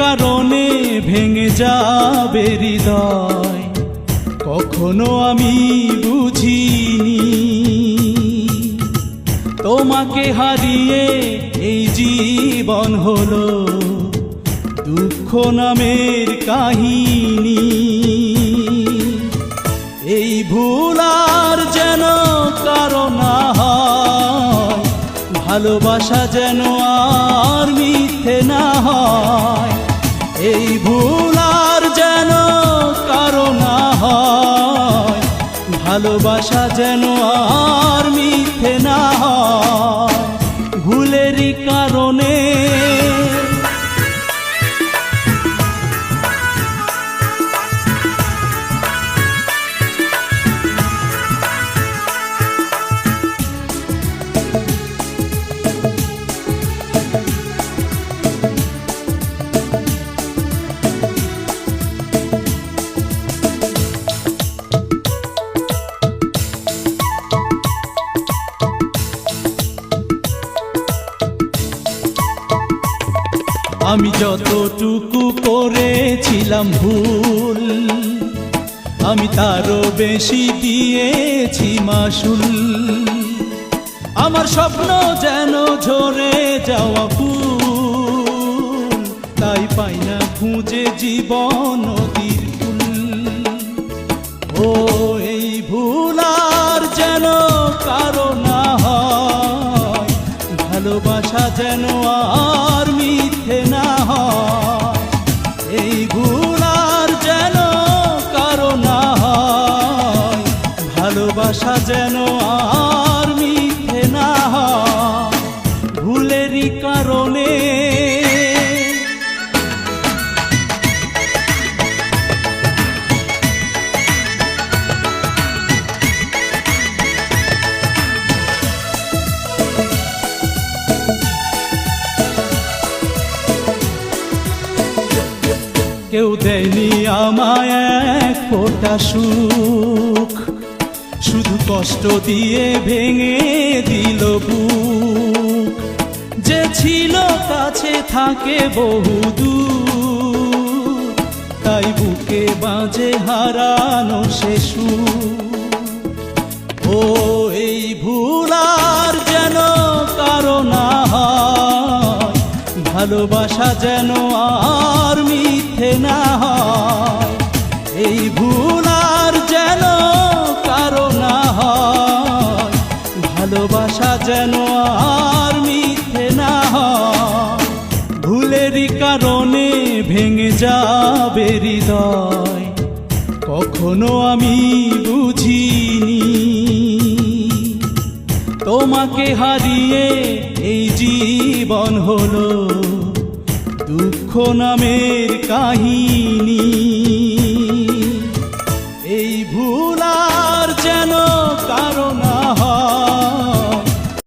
কারণে ভেঙে যাবে হৃদয়, কখনো আমি বুঝিনি। তোমাকে হারিয়ে এই জীবন হলো দুঃখ নামের কাহিনী। এই ভুল আর যেন কারো না হয়, ভালোবাসা যেন আর মিথ্যে না হয়। এই ভুল আর যেন কারো না হয়, ভালোবাসা যেন আর মিথ্যে না হয়। ভুলেরই কারণে আমি যতটুকু করেছিলাম ভুল, আমি তারও বেশি দিয়েছি মাসুল। আমার স্বপ্ন যেন ঝরে যাওয়া ফুল, তাই পাই না খুঁজে জীবন নদীর ফুল। ও এই ভুল আর যেন কারো না হয়, ভালোবাসা যেন আর মিথ্যে না হয়। এই ভুল আর যেন কারো না হয়, ভালোবাসা যেন আর মিথ্যে না হয়। ভুলেরই কারণে কেউ দেয়নি আমায় এক ফোঁটা সুখ, শুধু কষ্ট দিয়ে ভেঙে দিল বুক। যে ছিল কাছে থাকে বহুদূর, তাই বুকে বাজে হারানো সে সুর। ও এই ভুল আর যেন কারো না হয়, ভালোবাসা যেন আর মিথ্যে না হয়। এই ভুল আর যেন কারো না হয়, ভালোবাসা যেন আর মিথ্যে না হয়। ভুলেরই কারণে ভেঙে যাবে হৃদয়, কখনো আমি বুঝিনি। তোমাকে হারিয়ে এই জীবন হলো দুঃখ নামের কাহিনী।